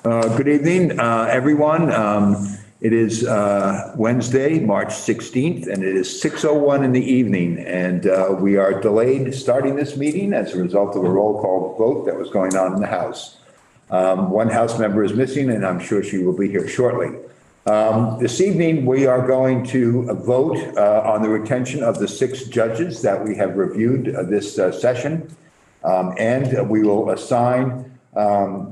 Good evening, everyone. It is Wednesday, March 16th, and it is 6:01 in the evening, and we are delayed starting this meeting as a result of a roll call vote that was going on in the House. One House member is missing, and I'm sure she will be here shortly. This evening, we are going to vote on the retention of the 6 judges that we have reviewed this session, and we will assign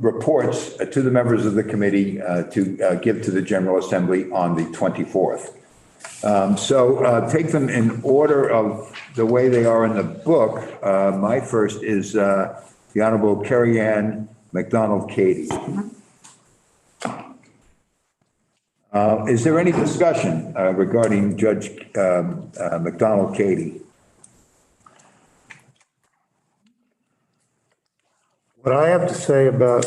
reports to the members of the committee to give to the General Assembly on the 24th. So take them in order of the way they are in the book. My first is the Honorable Carrie Ann McDonald-Katie. Is there any discussion regarding Judge McDonald-Katie? What I have to say about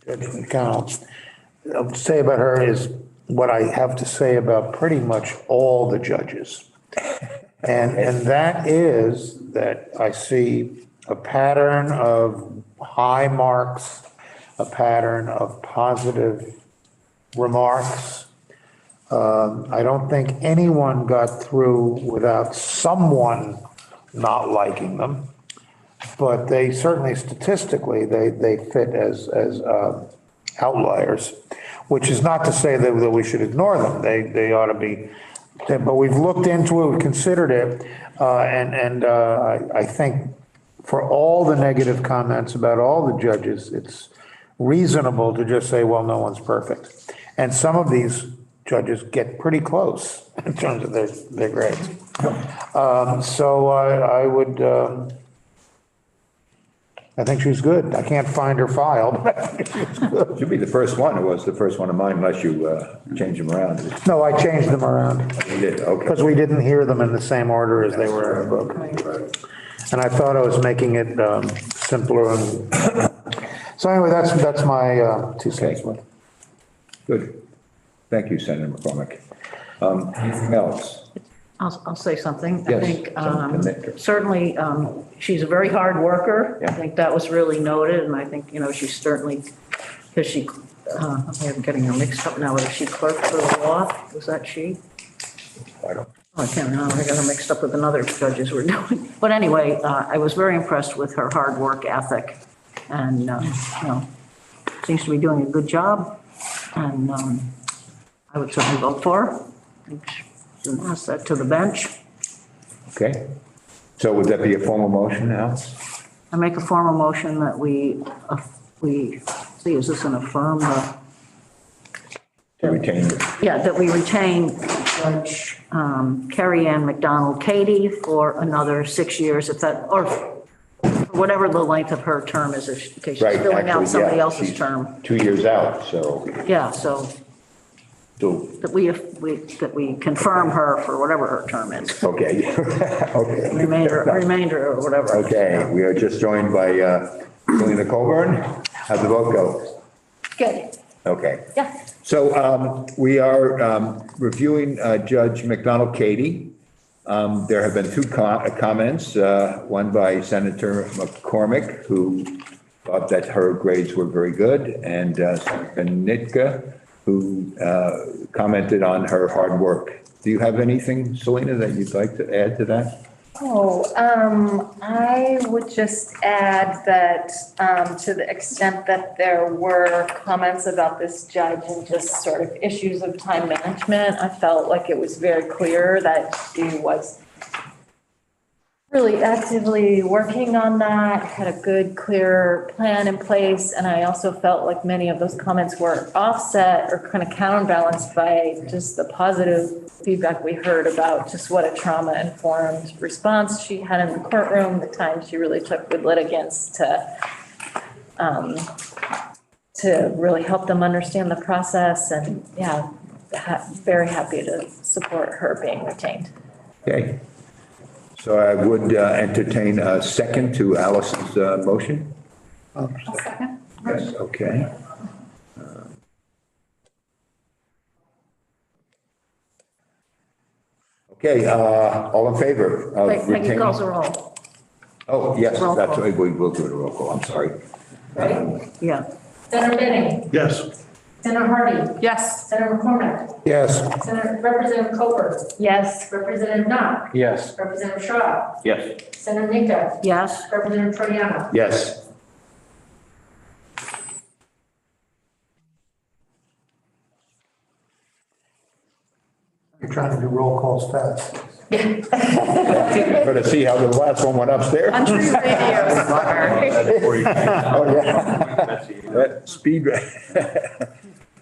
Judge McConnell, say about her is what I have to say about pretty much all the judges. And that is that I see a pattern of high marks, a pattern of positive remarks. I don't think anyone got through without someone not liking them. But they certainly statistically, they fit as outliers, which is not to say that we should ignore them. They ought to be, but we've looked into it, we've considered it, and I think for all the negative comments about all the judges, it's reasonable to just say, well, no one's perfect. And some of these judges get pretty close in terms of their grades. So I would... I think she's good. I can't find her file, but I think she's good. Should be the first one. It was the first one of mine, unless you change them around. No, I changed them around. You did, okay. Because we didn't hear them in the same order as they were in the book. And I thought I was making it simpler. So anyway, that's my 2 cents. Okay. Good. Thank you, Senator McCormick. Anything else? I'll say something. Yes, I think certainly she's a very hard worker. Yeah. I think that was really noted, and I think, you know, she's certainly, because she, I'm getting her mixed up now, was she clerk for the law? Was that she? I don't. Oh, I can't remember. I got her mixed up with another judges we're doing. But anyway, I was very impressed with her hard work ethic, and, you know, seems to be doing a good job, and I would certainly vote for her. Pass that to the bench. Okay. So would that be a formal motion now? I make a formal motion that we see, is this an affirm? To retain. Yeah, that we retain Judge Carrie Ann McDonald-Katie for another 6 years, if that, or whatever the length of her term is, in case she's Right, filling out actually, somebody yeah, else's she's term. 2 years out, so. Yeah, so that we confirm her for whatever her term is. Okay. Okay. Remainder or whatever. Okay, we are just joined by Selena Colburn. How'd the vote go? Good. Okay. Yeah. So we are reviewing Judge McDonald-Katie. There have been 2 comments, one by Senator McCormick, who thought that her grades were very good, and Senator Nitka, who commented on her hard work. Do you have anything, Selena, that you'd like to add to that? I would just add that to the extent that there were comments about this judge and just sort of issues of time management, I felt like it was very clear that she was really actively working on that, had a good, clear plan in place. And I also felt like many of those comments were offset or kind of counterbalanced by just the positive feedback we heard about just what a trauma-informed response she had in the courtroom, the time she really took with litigants to really help them understand the process. And yeah, very happy to support her being retained. Okay. So I would entertain a second to Allison's motion. Second. Yes, okay. Okay, all in favor of Peggy retaining? calls a roll. Oh, yes, Roll that's call. right, we will do a roll call, I'm sorry. Yeah. Senator Benning. Yes. Senator Hardy. Yes. Senator McCormick. Yes. Representative Cooper. Yes. Representative Knopf. Yes. Representative Shaw. Yes. Senator Nika. Yes, Representative Troiano. Yes. You're trying to do roll calls fast. Better see how the last one went upstairs. Country radio star. Oh, yeah. Speed.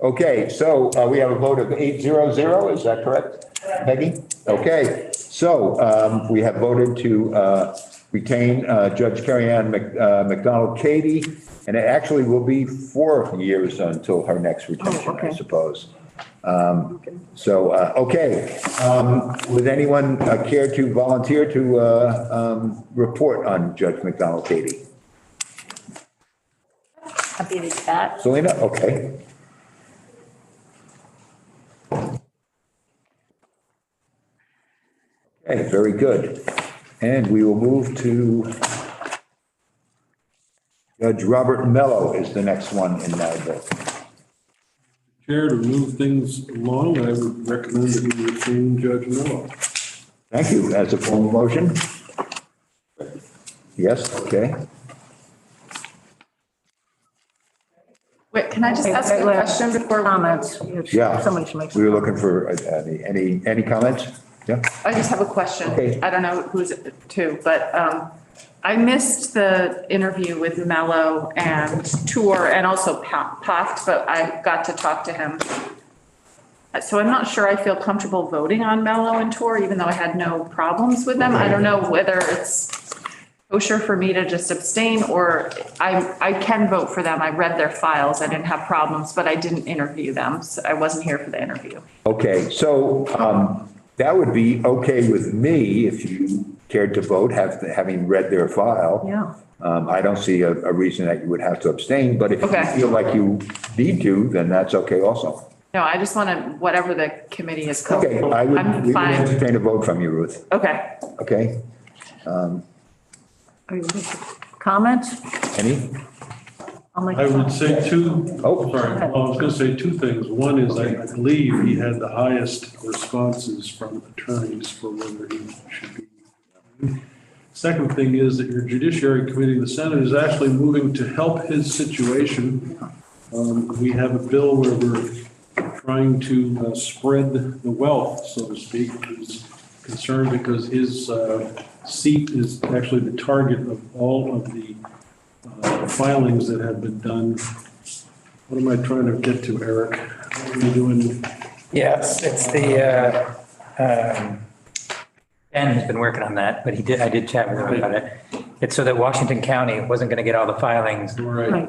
Okay, so we have a vote of 800, is that correct, Peggy? Okay, so we have voted to retain Judge Carrie Ann McDonald Katie, and it actually will be 4 years until her next retention, I okay. suppose. Okay. Would anyone care to volunteer to report on Judge McDonald Katie? Happy to chat. Selena, okay. Okay, very good. And we will move to Judge Robert Mello is the next one in my book. Chair, to move things along, I would recommend that we retain Judge Miller. Thank you. As a formal motion? Yes, okay. Wait, can I just ask a question before? comments. Yeah. Somebody should make. We were looking for any comments? Yeah? I just have a question. Okay. I don't know who's it to, but I missed the interview with Mello and Tour and also Pacht, but I got to talk to him. So I'm not sure I feel comfortable voting on Mello and Tour, even though I had no problems with them. I don't know whether it's kosher for me to just abstain, or I can vote for them. I read their files. I didn't have problems, but I didn't interview them. So I wasn't here for the interview. Okay, so that would be okay with me if you cared to vote, having read their file. Yeah. I don't see a reason that you would have to abstain, but if you Okay. feel like you need to, then that's okay also. No, I just want to, whatever the committee is Okay, comfortable. we would I'm fine. entertain a vote from you, Ruth. Okay. Okay? Comments? Any? I'll make. I would say two, Oh. sorry, I was going to say two things. One is I believe he had the highest responses from attorneys for whether he should be. Second thing is that your Judiciary Committee, the Senate, is actually moving to help his situation. We have a bill where we're trying to spread the wealth, so to speak. He's concerned because his seat is actually the target of all of the filings that have been done. What am I trying to get to, Eric? What are you doing? Yes, it's the, Ben has been working on that, but I did chat with him about it. It's so that Washington County wasn't going to get all the filings Right.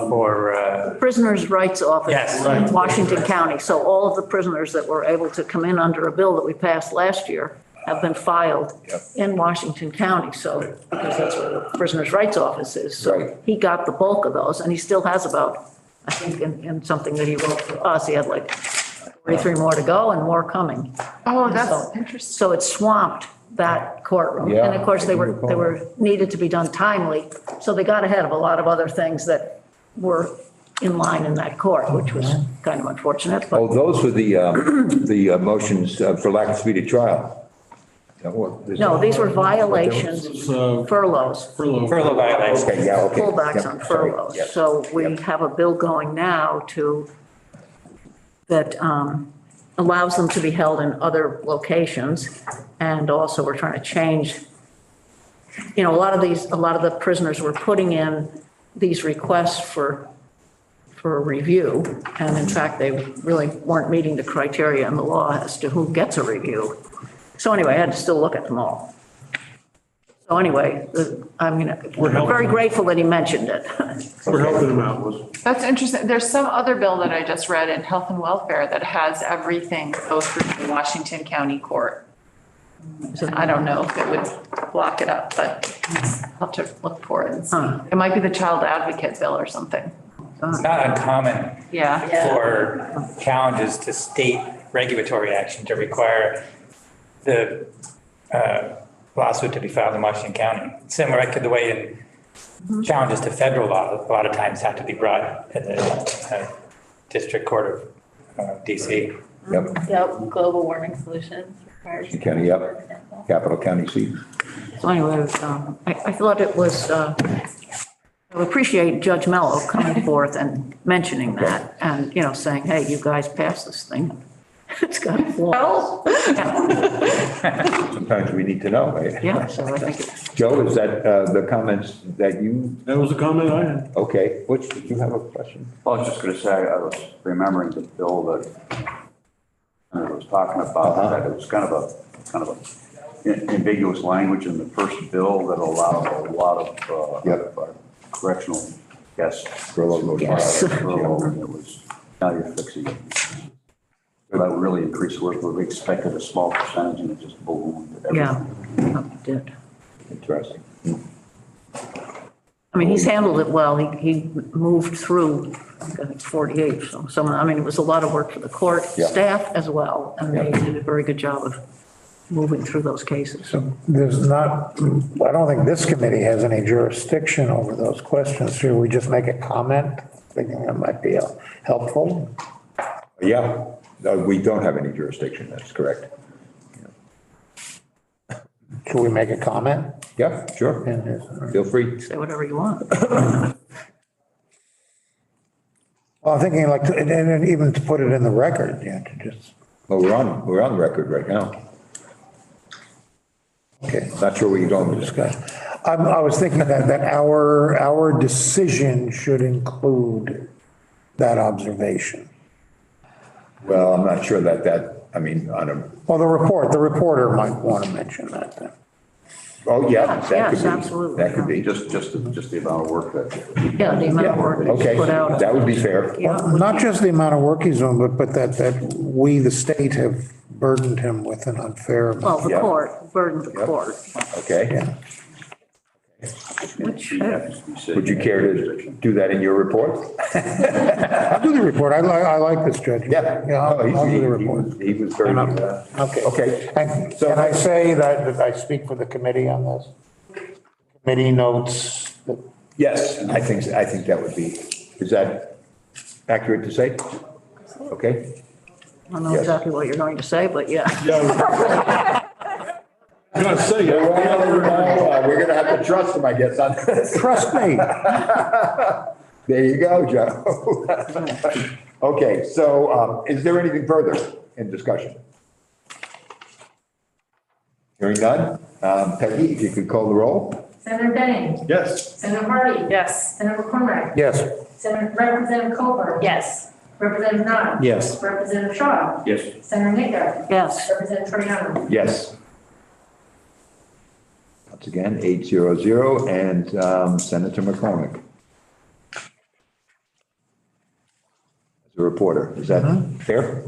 for, Prisoners' Rights Office Yes. in Washington County. So all of the prisoners that were able to come in under a bill that we passed last year have been filed in Washington County. So, because that's where the Prisoners' Rights Office is. So Right. he got the bulk of those, and he still has about, I think in something that he wrote for us, he had like 43 more to go and more coming. Oh, So- that's interesting. So it swamped that courtroom. Yeah, And of course, they I were recall. needed to be done timely. So they got ahead of a lot of other things that were in line in that court, which was kind of unfortunate, Oh, but those were the motions for lack of speedy trial. no, these were violations, It's, furloughs, furlough. furlough violations. Okay, yeah, okay. pullbacks Yep, on sorry. furloughs. Yep. So we Yep. have a bill going now that allows them to be held in other locations. And also we're trying to change, a lot of the prisoners were putting in these requests for a review. And in fact, they really weren't meeting the criteria in the law as to who gets a review. So anyway, I had to still look at them all. So anyway, I'm very grateful that he mentioned it. We're helping him out with. That's interesting. There's some other bill that I just read in Health and Welfare that has everything go through the Washington County Court. So I don't know if it would block it up, but I'll have to look for it and see. It might be the Child Advocate Bill or something. It's not uncommon Yeah. for challenges to state regulatory action to require the lawsuit to be filed in Washington County. Similar to the way in challenges to federal law, a lot of times have to be brought in the District Court of DC. Yep, Yep, global warming solutions requires. County, yep, capital county seat. So anyway, I thought it was, I appreciate Judge Mello coming forth and mentioning that and, you know, saying, hey, you guys passed this thing. It's got flaws. Yeah, Sometimes we need to know, right? yeah, so I think, Joe, is that the comments that you, That was a comment I had. okay, Butch, did you have a question? I was just gonna say, I was remembering the bill that I was talking about, that it was kind of a ambiguous language in the first bill that allowed a lot of, Yep. correctional, yes. Furlough. Yes. Furlough, and it was, now you're fixing it. But that would really increase workload. We expected a small percentage and it just ballooned. yeah, it did. Interesting. I mean, he's handled it well. He moved through, I think, 48, so some, I mean, it was a lot of work for the court Yeah. staff as well, and they Yeah. did a very good job of moving through those cases. So there's not, I don't think this committee has any jurisdiction over those questions. Should we just make a comment, thinking that might be helpful? Yeah, we don't have any jurisdiction, that's correct. Should we make a comment? Yeah, sure, in this? feel free. Say whatever you want. Well, I'm thinking like, and even to put it in the record, yeah, to just, Well, we're on record right now. okay. Not sure where you're going with this. Discuss. I was thinking that our decision should include that observation. Well, I'm not sure I mean, on a, Well, the reporter might want to mention that then. oh, yeah, that could Yes, be. absolutely. That could be. Just the amount of work that. Yeah, the amount of work that's Okay, put out. that would be fair. Yeah, Well, not just the amount of work he's doing, but that we, the state, have burdened him with an unfair well, amount. the Yeah. court, burden the court, Okay, Yeah. which, would you care to do that in your report? I'll do the report. I like this judge. Yeah, I'll do the report. He was very, Okay. okay. And So- can I say that I speak for the committee on this? Committee notes that Yes, I think that would be, is that accurate to say? Okay, I don't know Yes. exactly what you're going to say, but yeah. I'm gonna say, we're gonna have to trust him, I guess, on this. trust me. There you go, Joe. Okay, so is there anything further in discussion? Hearing none, Peggy, if you could call the roll? Senator Benning. yes. Senator Hardy. Yes. Senator McCormick. Yes. Representative Colbert. Yes. Representative Knott. Yes. Representative Shaw. Yes. Senator Nicker. Yes, Representative Troiano. Yes. Once again, 800, and Senator McCormick. As a reporter, is that fair?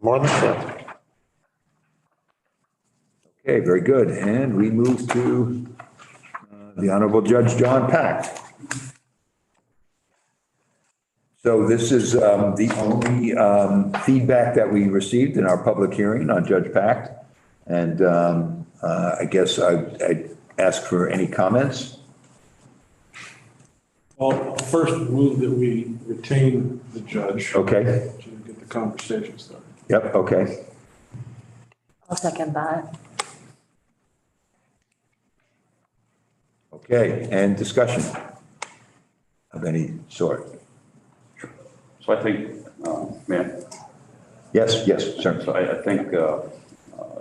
More than fair. Okay, very good. And we move to the Honorable Judge John Pact. So this is the only feedback that we received in our public hearing on Judge Pact. And I guess I'd ask for any comments. Well, first move that we retain the judge. Okay. To get the conversation started. Yep, okay. I'll second that. Okay, and discussion of any sort? So I think, man, Yes, certainly. so I think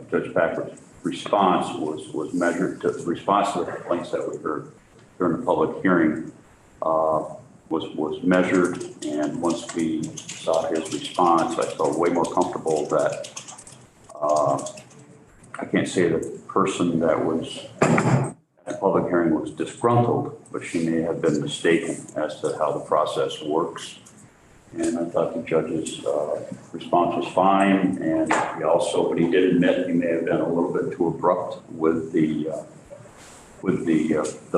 Judge Packard's response was measured, the response to the complaints that we heard during the public hearing was measured. And once we saw his response, I felt way more comfortable that I can't say the person that was at the public hearing was disgruntled, but she may have been mistaken as to how the process works. And I thought the judge's response was fine. And he also, but he did admit he may have been a little bit too abrupt with the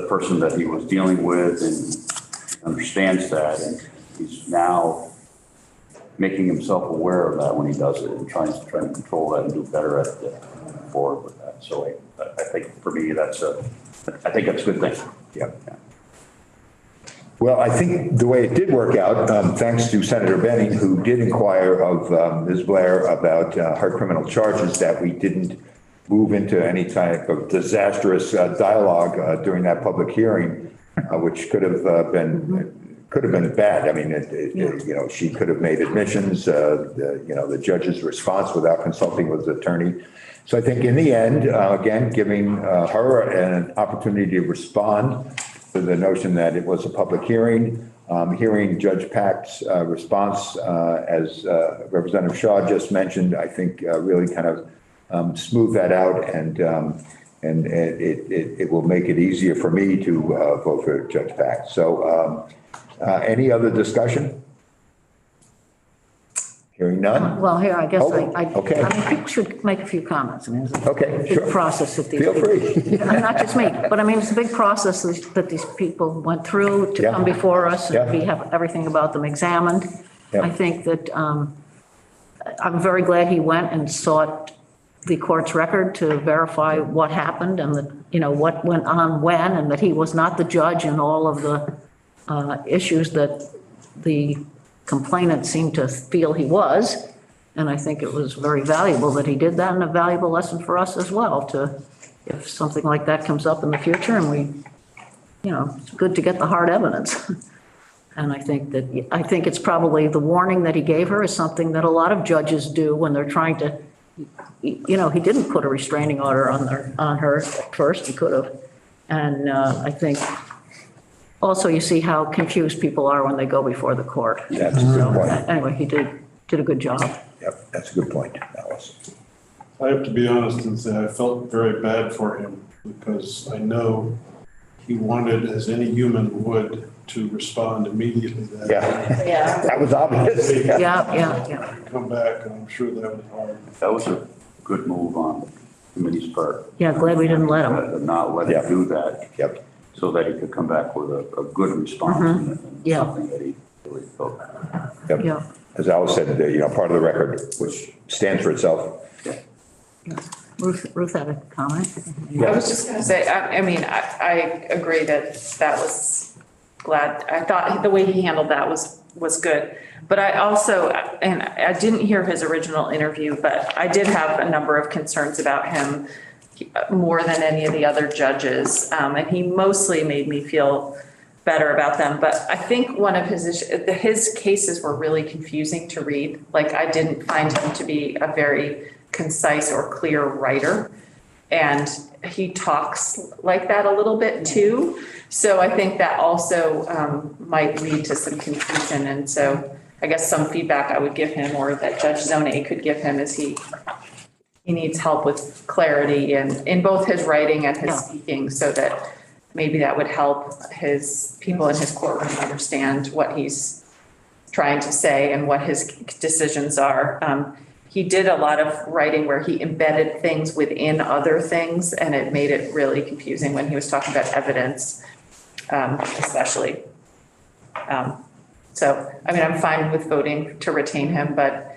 person that he was dealing with, and understands that. And he's now making himself aware of that when he does it, and trying to control that and do better at it forward with that. So I think for me, I think that's a good thing. Yep. Well, I think the way it did work out, thanks to Senator Benning, who did inquire of Ms. Blair about her criminal charges, that we didn't move into any type of disastrous dialogue during that public hearing, which could have been bad. I mean, you know, she could have made admissions, you know, the judge's response without consulting with the attorney. So I think in the end, again, giving her an opportunity to respond to the notion that it was a public hearing, hearing Judge Pack's response, as Representative Shaw just mentioned, I think really kind of smooth that out, and it will make it easier for me to vote for Judge Pack. So any other discussion? Hearing none? Well, here, I guess okay. I mean, people should make a few comments. I mean, it's a Okay, big sure. process that these Feel people. free. Not just me, but I mean, it's a big process that these people went through to Yeah. come before us. Yeah. And we have everything about them examined. Yeah. I think that I'm very glad he went and sought the court's record to verify what happened and that, you know, what went on when, and that he was not the judge in all of the issues that the complainant seemed to feel he was. And I think it was very valuable that he did that, and a valuable lesson for us as well, to, if something like that comes up in the future and we, you know, it's good to get the hard evidence. And I think it's probably the warning that he gave her is something that a lot of judges do when they're trying to, you know, he didn't put a restraining order on her at first, he could have. And I think also you see how confused people are when they go before the court. That's a good point. Anyway, he did a good job. Yep, that's a good point, Alice. I have to be honest and say I felt very bad for him because I know he wanted, as any human would, to respond immediately. Yeah, that was obvious. Yeah. Come back, and I'm sure that was hard. That was a good move on the committee's part. Yeah, glad we didn't let him. To not let him do that. Yep. So that he could come back with a good response and Yeah. something that he really felt. Yep. Yeah. As Alice said, you know, part of the record, which stands for itself. Ruth had a comment. I was just gonna say, I mean, I agree that was glad. I thought the way he handled that was good. But I also, and I didn't hear his original interview, but I did have a number of concerns about him more than any of the other judges. And he mostly made me feel better about them. But I think one of his cases were really confusing to read. Like, I didn't find him to be a very concise or clear writer. And he talks like that a little bit too. So I think that also might lead to some confusion. And so I guess some feedback I would give him, or that Judge Zone could give him, is he needs help with clarity in both his writing and his speaking, so that maybe that would help his people in his courtroom understand what he's trying to say and what his decisions are. He did a lot of writing where he embedded things within other things, and it made it really confusing when he was talking about evidence, especially. So, I mean, I'm fine with voting to retain him, but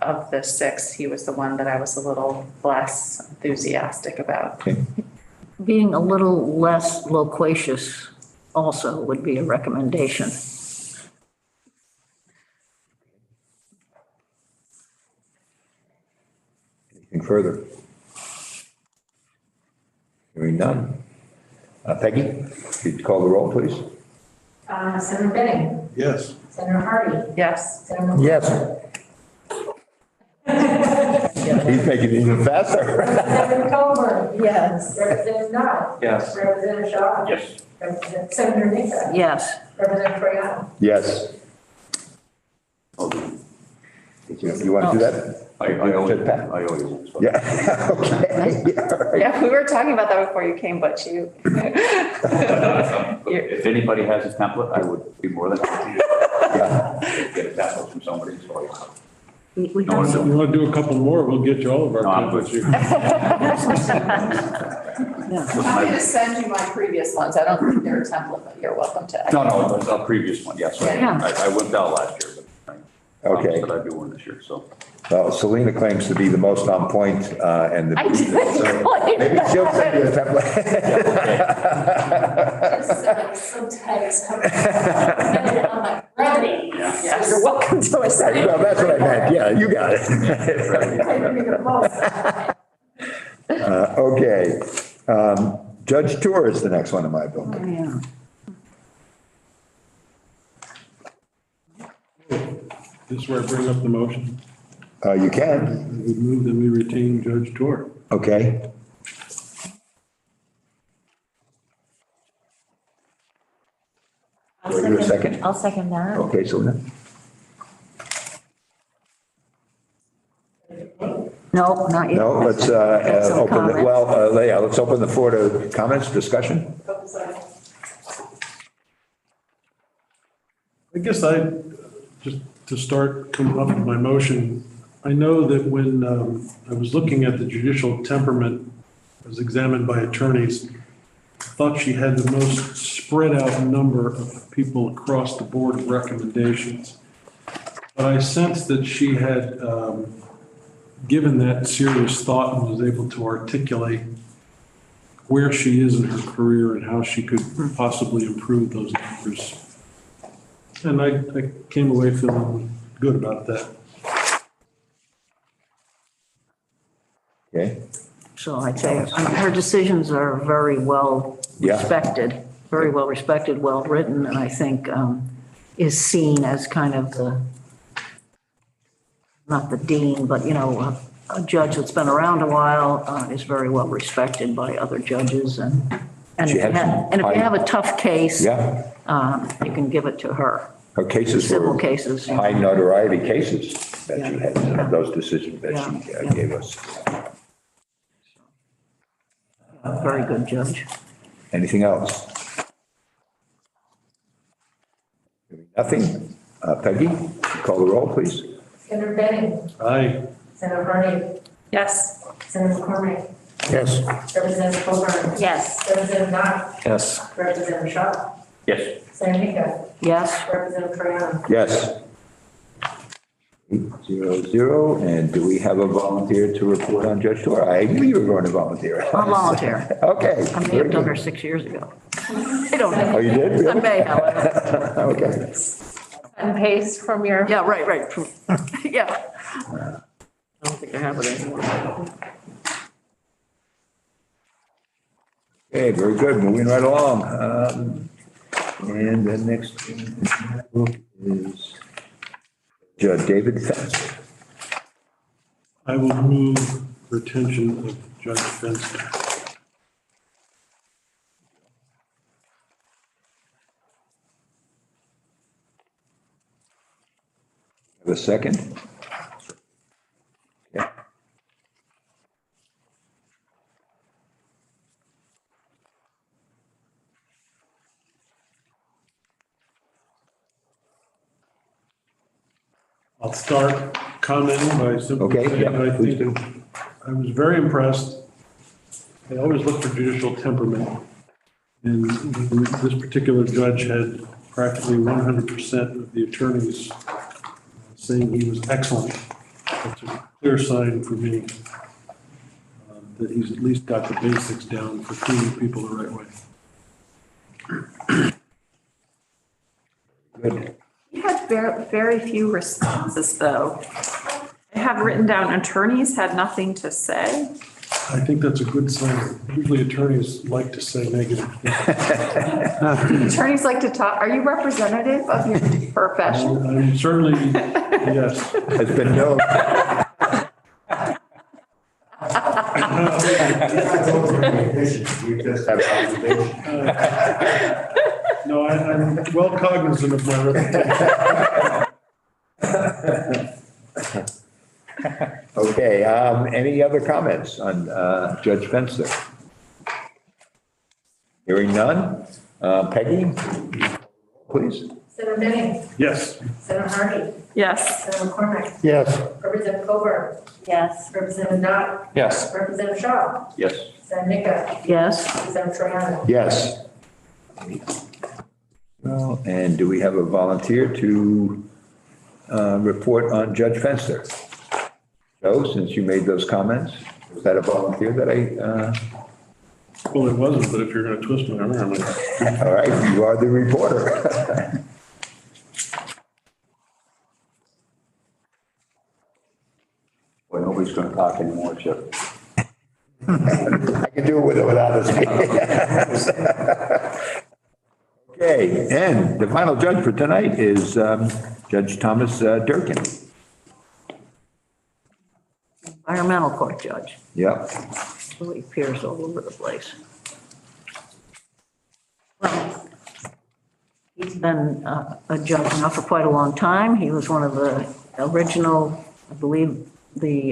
of the 6, he was the one that I was a little less enthusiastic about. Being a little less loquacious also would be a recommendation. Anything further? Hearing none. Peggy, could you call the roll, please? Senator Benning, Yes. Senator Hardy, Yes. Senator. Yes. He's making it even faster. Representative Coburn. Yes. Representative Knott. Yes. Representative Shaw. Yes. Representative Senator Nika. Yes. Representative Troiano. Yes. You want to do that? I owe you. Pat? I owe you. So. Yeah, okay. Yeah, all right. Yeah, we were talking about that before you came, but you. If anybody has a template, I would be more than happy to get a template from somebody. So We No, have You want to do a couple more, we'll get you all of our No, I'm templates. I'm happy to send you my previous ones. I don't think they're a template, but you're welcome to. No, it's a previous one, yes. Yeah. I went out last year. But Okay. That I'd be one this year, so. Well, Selena claims to be the most on point, and the. I didn't so claim maybe she'll send you the template. Sometimes I'm like, ready. Yes, you're welcome to us. Well, that's what I meant. Yeah, you got it. Okay. Judge Tour is the next one in my book. Yeah. This is where I bring up the motion. You can. We move that we retain Judge Tor. Okay. Do I hear a second? I'll second that. Okay, Selena. No, not yet. No, let's Some open, comments. yeah, let's open the floor to comments, discussion. I guess just to start coming up with my motion, I know that when I was looking at the judicial temperament as examined by attorneys, I thought she had the most spread out number of people across the board of recommendations. But I sensed that she had given that serious thought and was able to articulate where she is in her career and how she could possibly improve those numbers. And I came away feeling good about that. Okay. So I'd say her decisions are very well Yeah. respected, very well respected, well written, and I think is seen as kind of the, not the dean, but, you know, a judge that's been around a while, is very well respected by other judges, and if She you had have, some and if you high- have a tough case, Yeah, you can give it to her. her cases Civil were cases. high notoriety cases that she Yeah. had, those decisions that she Yeah. gave us. A very good judge. Anything else? Nothing? Peggy, call the roll, please. Senator Benning, Aye. Senator Harney, Yes. Senator McCormick, Yes. Representative Colburn. Yes. Representative Knott, Yes. Representative Shaw, Yes. Senator Nika, Yes? Representative Troiano. Yes. 800, and do we have a volunteer to report on Judge Tor? I knew you were going to volunteer. I'll volunteer. Okay. I may have done her 6 years ago. I don't know. Oh, you did? I Really? may, however. Okay. And paste from your. Yeah, right. Yeah. I don't think I have it anymore. Okay, very good. Moving right along. And the next book is Judge David Fenster. I will move retention of Judge Fenster. Have a second? Okay. I'll start commenting by simply Okay, saying yeah, I please think I was very impressed. I always look for judicial temperament. And this particular judge had practically 100% of the attorneys saying he was excellent. That's a clear sign for me that he's at least got the basics down for treating people the right way. Good. He had very few responses, though. I have written down attorneys had nothing to say. I think that's a good sign. Usually attorneys like to say negative things. Attorneys like to talk. Are you representative of your profession? I'm certainly, yes. Has been known. We just have observation. No, I'm well cognizant of my reputation. Okay, any other comments on Judge Fenster? Hearing none. Peggy, please. Senator Benning, Yes. Senator Harney, Yes. Senator McCormick, Yes. Representative Colburn, Yes. Representative Knott, Yes. Representative Shaw, Yes. Senator Nika, Yes? Representative Troiano. Yes. Well, and do we have a volunteer to report on Judge Fenster. Joe, since you made those comments, was that a volunteer that Well, it wasn't, but if you're going to twist my arm, all right, you are the reporter. Well, nobody's going to talk anymore, Chip. I can do it with or without us. Okay, and the final judge for tonight is Judge Thomas Durkin. Environmental court judge. Yep. Really appears all over the place. Well, he's been a judge now for quite a long time. He was one of the original, I believe, the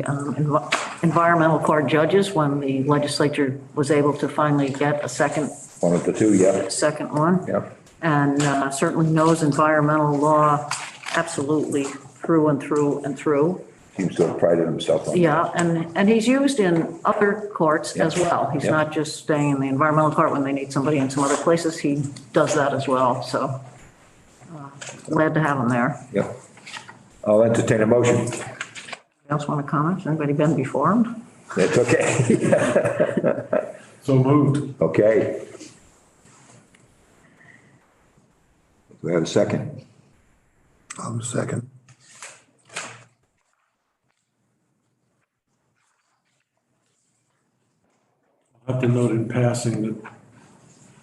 environmental court judges when the legislature was able to finally get a second. One of the two, yeah. Second one. Yep. And certainly knows environmental law absolutely through and through and through. Seems to have prided himself on that. Yeah, and he's used in other courts as well. He's not just staying in the environmental court when they need somebody in some other places. He does that as well, so glad to have him there. Yep. I'll entertain a motion. Anybody else want to comment? Has anybody been before him? That's okay. so moved. Okay. Do we have a second? Second. I have to note in passing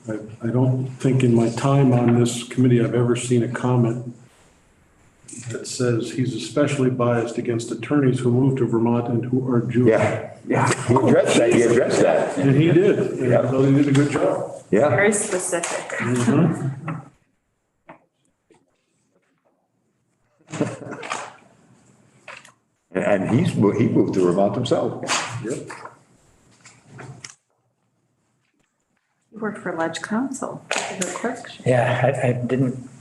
that I don't think in my time on this committee I've ever seen a comment that says he's especially biased against attorneys who moved to Vermont and who are Jewish. Yeah. He addressed that. He addressed that. And he did. And Yeah. so he did a good job. Yeah. Very specific. And he moved to Vermont himself. Yep. He worked for Ledge Council, the clerk. Yeah,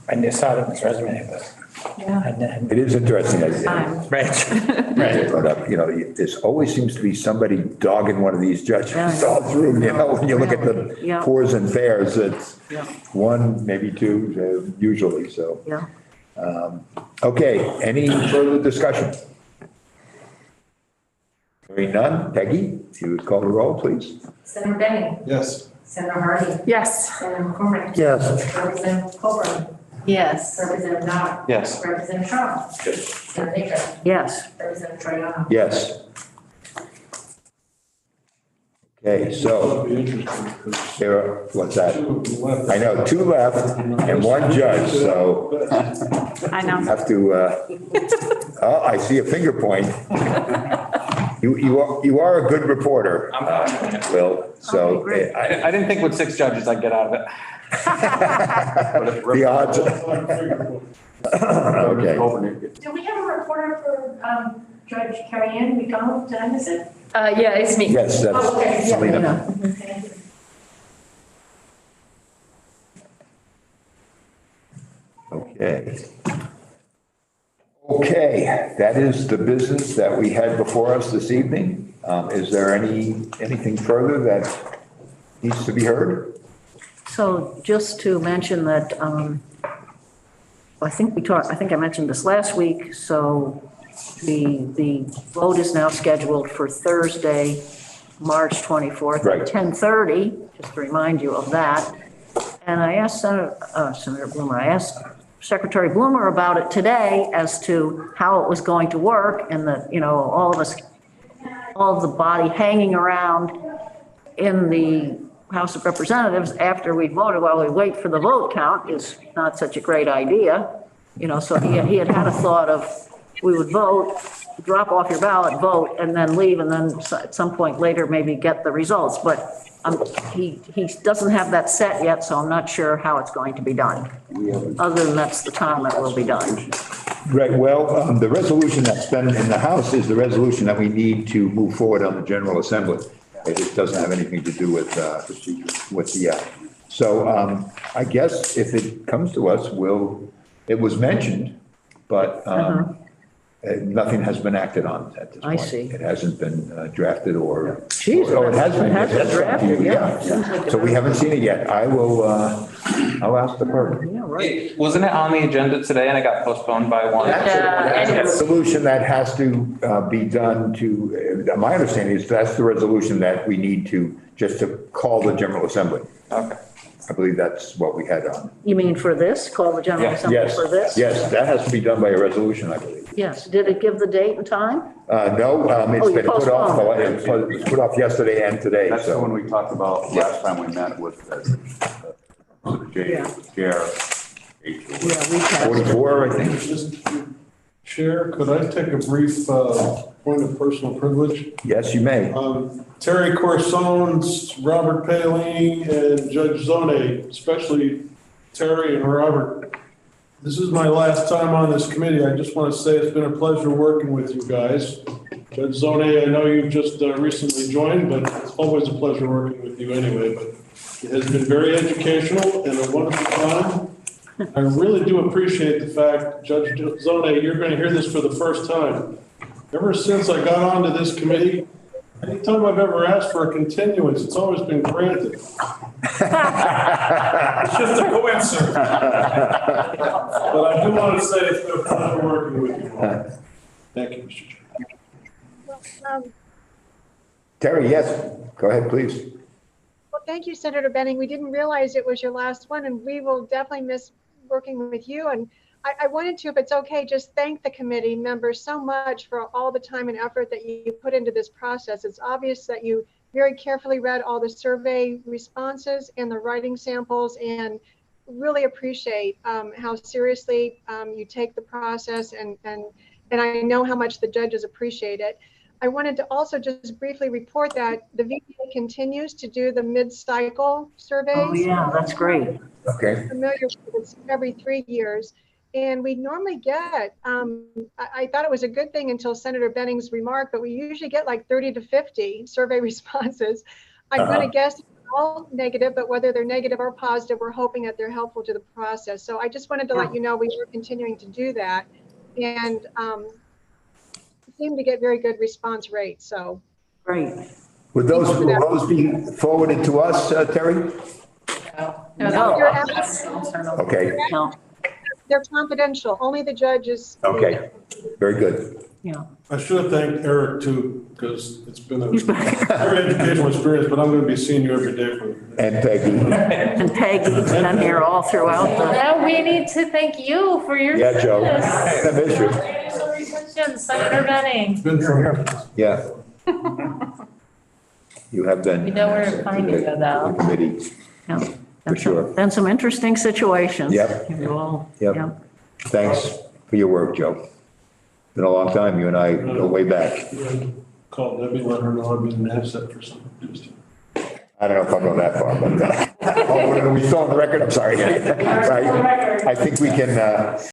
I just saw it in his resume, but Yeah. I didn't. It is interesting. Right. Right. Brought up, there always seems to be somebody dogging one of these judges all through, when you look at the Yeah. fours and fairs, it's Yeah. one, maybe two, usually, so. Yeah. Okay, any further discussion? Hearing none, Peggy, if you would call the roll, please. Senator Benning. Yes. Senator Hardy. Yes. Senator McCormick. Yes. Representative Colburn. Yes. Representative Dodd. Yes. Representative Trump. Senator Nicker. Yes. Representative Troyano. Yes. Okay, so It'll be interesting because there are, what's that? two of them left. I know, two left and one judge, so I know. have to, oh, I see a finger point. You are a good reporter, Will, so. Okay, great. I didn't think with 6 judges I'd get out of it. The odds. Okay. Do we have a reporter for Judge Carrie Ann McDonald? Did I miss it? Yeah, it's me. Yes, Oh, okay. that's Selena. Thank you. Okay. Okay, that is the business that we had before us this evening. Is there anything further that needs to be heard? So just to mention that, I think I mentioned this last week, so the vote is now scheduled for Thursday, March 24th Right. at 10:30, just to remind you of that. And I asked Senator Bloomer, I asked Secretary Bloomer about it today as to how it was going to work, and that, all of the body hanging around in the House of Representatives after we voted while we wait for the vote count is not such a great idea. So he had a thought of, we would vote, drop off your ballot, vote, and then leave, and then at some point later, maybe get the results. But he doesn't have that set yet, so I'm not sure how it's going to be done. Other than that's the time it will be done. Right, well, the resolution that's been in the House is the resolution that we need to move forward on the General Assembly. It doesn't have anything to do with so I guess if it comes to us, it was mentioned, but Nothing has been acted on at this I point. see. It hasn't been drafted or. Geez, Oh, it has been. it has been Yes, drafted, yeah. So we haven't seen it yet. I'll ask the clerk. Yeah, right. Wasn't it on the agenda today and it got postponed by one? That's a resolution that has to be done to, my understanding is that's the resolution that we need to, just to call the General Assembly. Okay. I believe that's what we had on. You mean for this, call the General Assembly Yes, for this? yes, that has to be done by a resolution, I believe. Yes. Did it give the date and time? No, it's you been put off, postponed it was put off yesterday and today, That's the so. one we talked about last time we met with the chair. Yeah, we passed. 44, I think. Mr. Chair, could I take a brief point of personal privilege? Yes, you may. Terry Corsones, Robert Paley, and Judge Zone, especially Terry and Robert. This is my last time on this committee. I just want to say it's been a pleasure working with you guys. Judge Zone, I know you've just recently joined, but it's always a pleasure working with you anyway. But it has been very educational and a wonderful time. I really do appreciate the fact, Judge Zone, you're going to hear this for the first time. Ever since I got onto this committee, anytime I've ever asked for a continuance, it's always been granted. It's just a coincidence. But I do want to say it's been a pleasure working with you all. Thank you, Mr. Chair. Terry, yes, go ahead, please. Well, thank you, Senator Benning. We didn't realize it was your last one, and we will definitely miss working with you. And I wanted to, if it's okay, just thank the committee members so much for all the time and effort that you put into this process. It's obvious that you very carefully read all the survey responses and the writing samples, and really appreciate how seriously you take the process, and I know how much the judges appreciate it. I wanted to also just briefly report that the VPA continues to do the mid-cycle surveys. Oh, yeah, that's great. Okay. Familiar with it every 3 years. And we normally get, I thought it was a good thing until Senator Benning's remark, but we usually get like 30 to 50 survey responses. I'm going to guess all negative, but whether they're negative or positive, we're hoping that they're helpful to the process. So I just wanted to let you know we were continuing to do that. And seem to get very good response rates, so. Great. Will those be forwarded to us, Terry? No. Okay, No, They're confidential, only the judges. okay, very good. yeah. I should have thanked Eric too, because it's been a very educational experience, but I'm going to be seeing you every day. And Peggy. And Peggy's been here all throughout the, Now we need to thank you for your. Yeah, Joe. service. I miss you. Judicial Retention, Senator Benning. It's been from Yeah. You have been. We know where to find you, though. The committee, yeah. for sure. Been some interesting situations. Yep. You all, Yep. yeah. Thanks for your work, Joe. Been a long time. You and I go way back. Call Debbie, let her know I've been an asset for some. I don't know if I'll go that far, but, oh, we still on the record? I'm sorry. Right. I think we can,